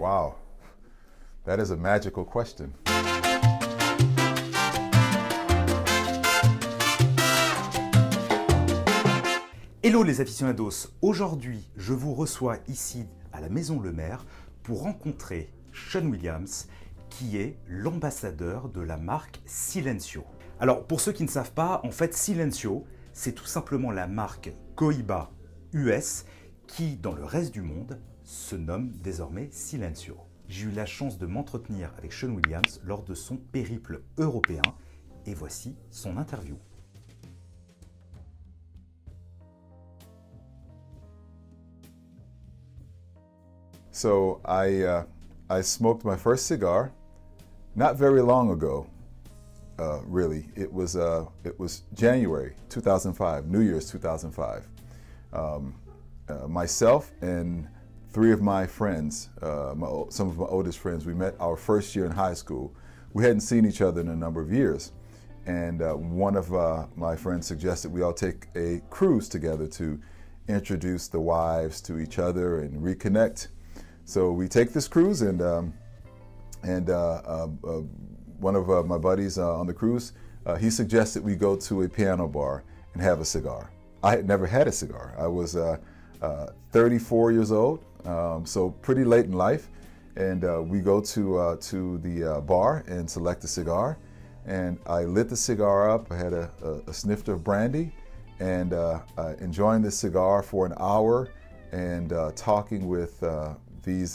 Wow, that is a magical question. Hello les aficionados, aujourd'hui je vous reçois ici à la Maison Le Maire pour rencontrer Sean Wiliams qui est l'ambassadeur de la marque Silencio. Alors pour ceux qui ne savent pas, en fait Silencio c'est tout simplement la marque Cohiba US qui dans le reste du monde se nomme désormais Silencio. J'ai eu la chance de m'entretenir avec Sean Wiliams lors de son périple européen et voici son interview. So I smoked my first cigar not very long ago, really. It was January 2005, New Year's 2005. Myself and three of my friends, some of my oldest friends, we met our first year in high school. We hadn't seen each other in a number of years. And one of my friends suggested we all take a cruise together to introduce the wives to each other and reconnect. So we take this cruise, and one of my buddies on the cruise, he suggested we go to a piano bar and have a cigar. I had never had a cigar. I was 34 years old, so pretty late in life, and we go to the bar and select a cigar, and I lit the cigar up. I had a snifter of brandy, and enjoying the cigar for an hour, and talking with these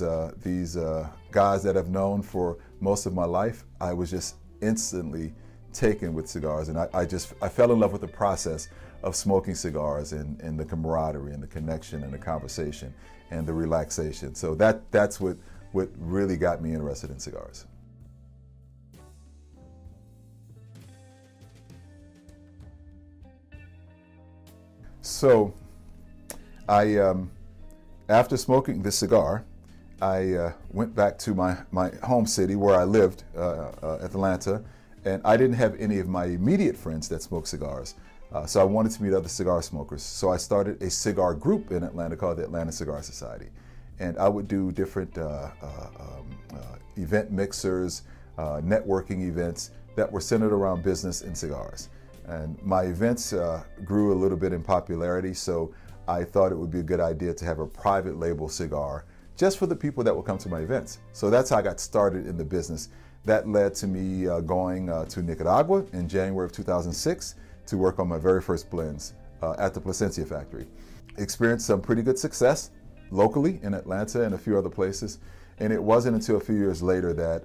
guys that I've known for most of my life. I was just instantly taken with cigars, and I fell in love with the process of smoking cigars and the camaraderie and the connection and the conversation and the relaxation. So that's what really got me interested in cigars. So after smoking this cigar, I went back to my home city where I lived, Atlanta, and I didn't have any of my immediate friends that smoked cigars. So I wanted to meet other cigar smokers. So I started a cigar group in Atlanta called the Atlanta Cigar Society. And I would do different event mixers, networking events that were centered around business and cigars. And my events grew a little bit in popularity, so I thought it would be a good idea to have a private label cigar just for the people that would come to my events. So that's how I got started in the business. That led to me going to Nicaragua in January of 2006 to work on my very first blends at the Placencia factory. Experienced some pretty good success locally in Atlanta and a few other places. And it wasn't until a few years later that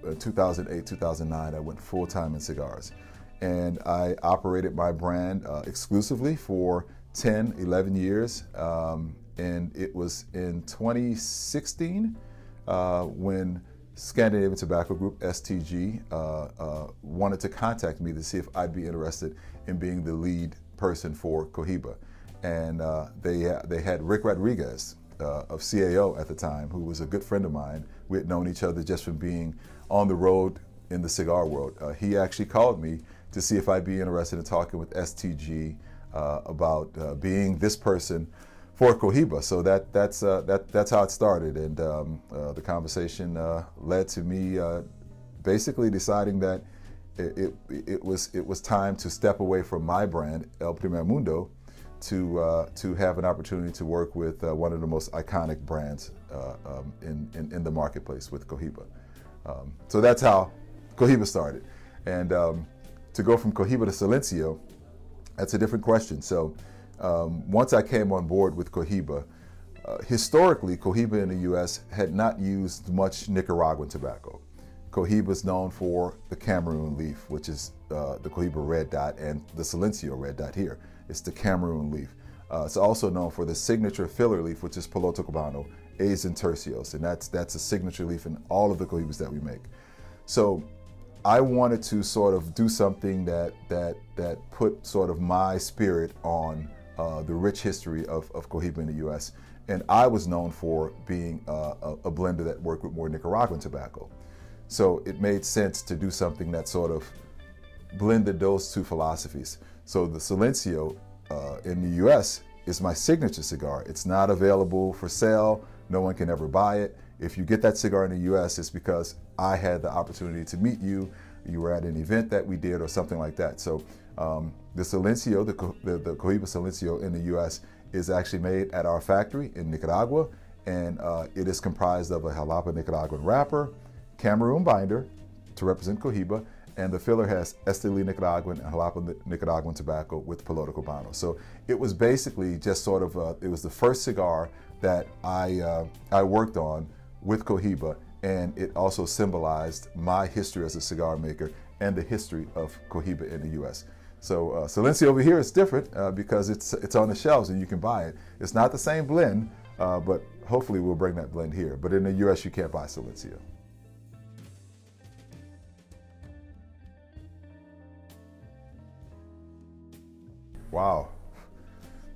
in 2008, 2009, I went full-time in cigars. And I operated my brand exclusively for 10, 11 years. And it was in 2016 when Scandinavian Tobacco Group, STG, wanted to contact me to see if I'd be interested in being the lead person for Cohiba. And they had Rick Rodriguez of CAO at the time, who was a good friend of mine. We had known each other just from being on the road in the cigar world. He actually called me to see if I'd be interested in talking with STG about being this person for Cohiba. So that's how it started, and the conversation led to me basically deciding that it was time to step away from my brand, El Primer Mundo, to have an opportunity to work with one of the most iconic brands in the marketplace with Cohiba. So that's how Cohiba started, and to go from Cohiba to Silencio, that's a different question. So once I came on board with Cohiba, historically, Cohiba in the U.S. had not used much Nicaraguan tobacco. Cohiba is known for the Cameroon leaf, which is the Cohiba red dot, and the Silencio red dot here. It's the Cameroon leaf. It's also known for the signature filler leaf, which is Piloto Cubano, A's and Tercios, and that's a signature leaf in all of the Cohibas that we make. So I wanted to sort of do something that put sort of my spirit on the rich history of Cohiba in the U.S. And I was known for being a blender that worked with more Nicaraguan tobacco. So it made sense to do something that sort of blended those two philosophies. So the Silencio in the U.S. is my signature cigar. It's not available for sale No one can ever buy it. If you get that cigar in the US, it's because I had the opportunity to meet you. You were at an event that we did or something like that. So the Silencio, the Cohiba Silencio in the US is actually made at our factory in Nicaragua, and it is comprised of a Jalapa Nicaraguan wrapper, Cameroon binder to represent Cohiba, and the filler has Esteli Nicaraguan and Jalapa Nicaraguan tobacco with Piloto Cubano. So it was basically just sort of, it was the first cigar that I worked on with Cohiba, and it also symbolized my history as a cigar maker and the history of Cohiba in the US. So Silencio over here is different because it's on the shelves and you can buy it. It's not the same blend, but hopefully we'll bring that blend here. But in the US, you can't buy Silencio. Wow,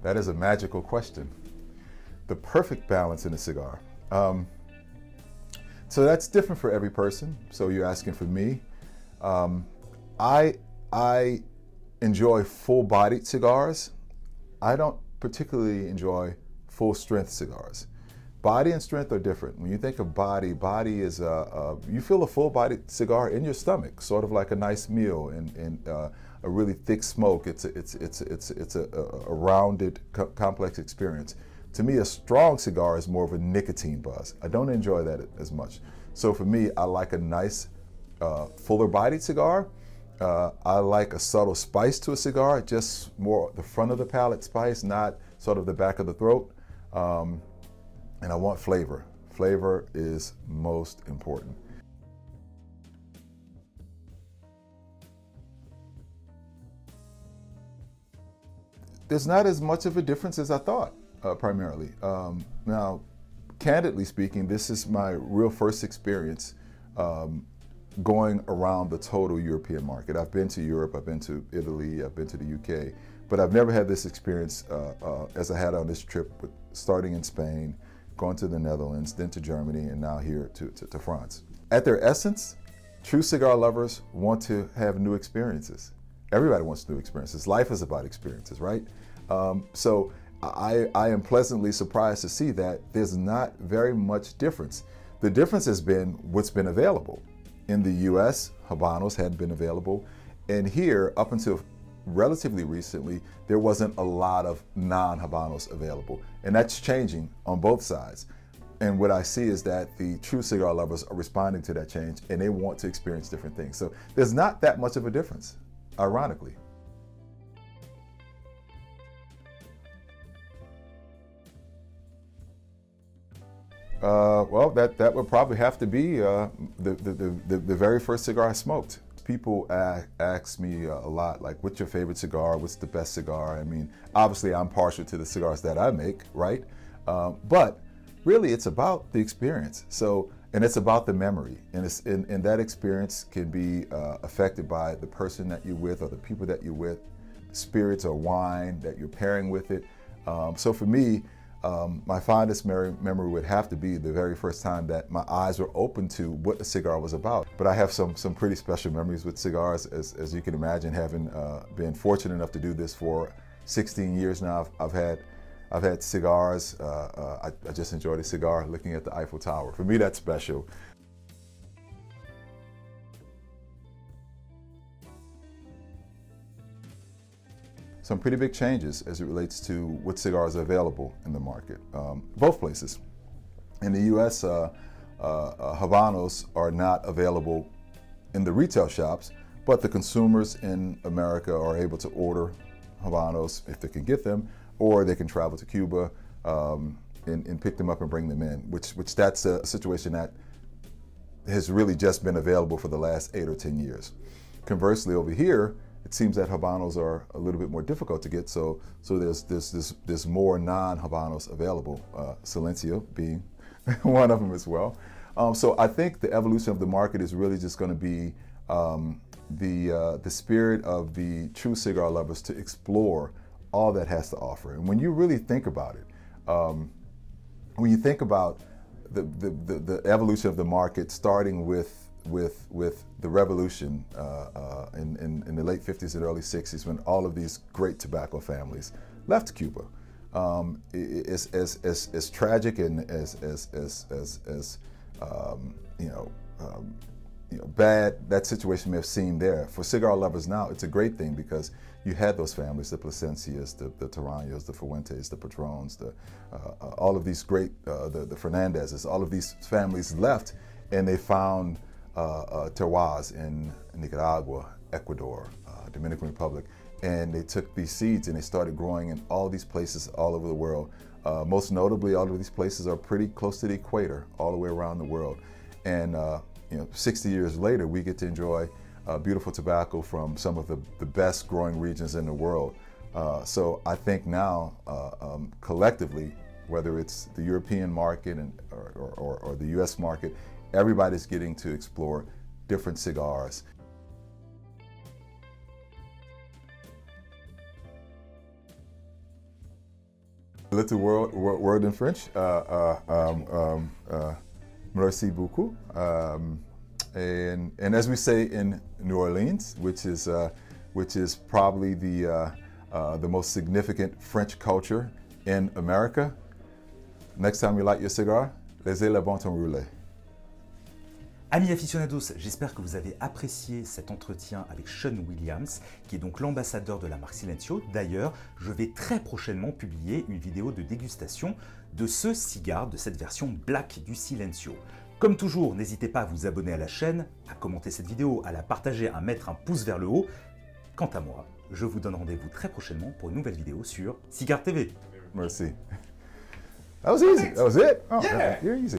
that is a magical question. The perfect balance in a cigar. So that's different for every person. So you're asking for me. I enjoy full-bodied cigars. I don't particularly enjoy full-strength cigars. Body and strength are different. When you think of body, body is you feel a full-bodied cigar in your stomach, sort of like a nice meal and a really thick smoke. It's a rounded, complex experience. To me, a strong cigar is more of a nicotine buzz. I don't enjoy that as much. So for me, I like a nice, fuller-bodied cigar. I like a subtle spice to a cigar, just more the front of the palate spice, not sort of the back of the throat. And I want flavor. Flavor is most important. There's not as much of a difference as I thought, primarily. Now, candidly speaking, this is my real first experience going around the total European market. I've been to Europe, I've been to Italy, I've been to the UK, but I've never had this experience as I had on this trip, starting in Spain, going to the Netherlands, then to Germany, and now here to France. At their essence, true cigar lovers want to have new experiences. Everybody wants new experiences. Life is about experiences, right? So I am pleasantly surprised to see that there's not very much difference. The difference has been what's been available. In the US, Habanos hadn't been available. And here, up until relatively recently, there wasn't a lot of non-Habanos available. And that's changing on both sides. And what I see is that the true cigar lovers are responding to that change and they want to experience different things. So there's not that much of a difference, ironically. Well, that would probably have to be the very first cigar I smoked. People ask me a lot, like, what's your favorite cigar? What's the best cigar? I mean, obviously I'm partial to the cigars that I make, right? But really it's about the experience. So, and it's about the memory. And that experience can be affected by the person that you're with or the people that you're with, spirits or wine that you're pairing with it. So for me, my fondest memory would have to be the very first time that my eyes were open to what the cigar was about. But I have some pretty special memories with cigars, as you can imagine, having been fortunate enough to do this for 16 years now. I've had cigars. I just enjoyed a cigar looking at the Eiffel Tower. For me, that's special. Some pretty big changes as it relates to what cigars are available in the market, both places. In the US, Habanos are not available in the retail shops, but the consumers in America are able to order Habanos if they can get them, or they can travel to Cuba and pick them up and bring them in, which that's a situation that has really just been available for the last 8 or 10 years. Conversely, over here, it seems that Habanos are a little bit more difficult to get, so there's more non-Habanos available, Silencio being one of them as well. So I think the evolution of the market is really just going to be the spirit of the true cigar lovers to explore all that has to offer. And when you really think about it, when you think about the evolution of the market, starting with the revolution in the late 50s and early 60s, when all of these great tobacco families left Cuba, as tragic and as bad that situation may have seemed there, for cigar lovers now, it's a great thing because you had those families, the Plasencias, the Toraños, the Fuentes, the Patrons, all of these great, the Fernandezes, all of these families left, and they found terroirs in Nicaragua, Ecuador, Dominican Republic, and they took these seeds and they started growing in all these places all over the world. Most notably, all of these places are pretty close to the equator, all the way around the world. And 60 years later, we get to enjoy beautiful tobacco from some of the best growing regions in the world. So I think now, collectively, whether it's the European market or the US market, everybody's getting to explore different cigars. A little word in French. Merci beaucoup. And as we say in New Orleans, which is probably the most significant French culture in America, next time you light your cigar, laissez le bon temps rouler. Amis aficionados, j'espère que vous avez apprécié cet entretien avec Sean Wiliams, qui est donc l'ambassadeur de la marque Silencio. D'ailleurs, je vais très prochainement publier une vidéo de dégustation de ce cigare, de cette version black du Silencio. Comme toujours, n'hésitez pas à vous abonner à la chaîne, à commenter cette vidéo, à la partager, à mettre un pouce vers le haut. Quant à moi, je vous donne rendez-vous très prochainement pour une nouvelle vidéo sur Cigare TV. Merci. That was easy. That was it. Oh, Yeah. You're easy.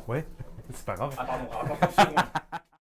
Ouais, c'est pas grave.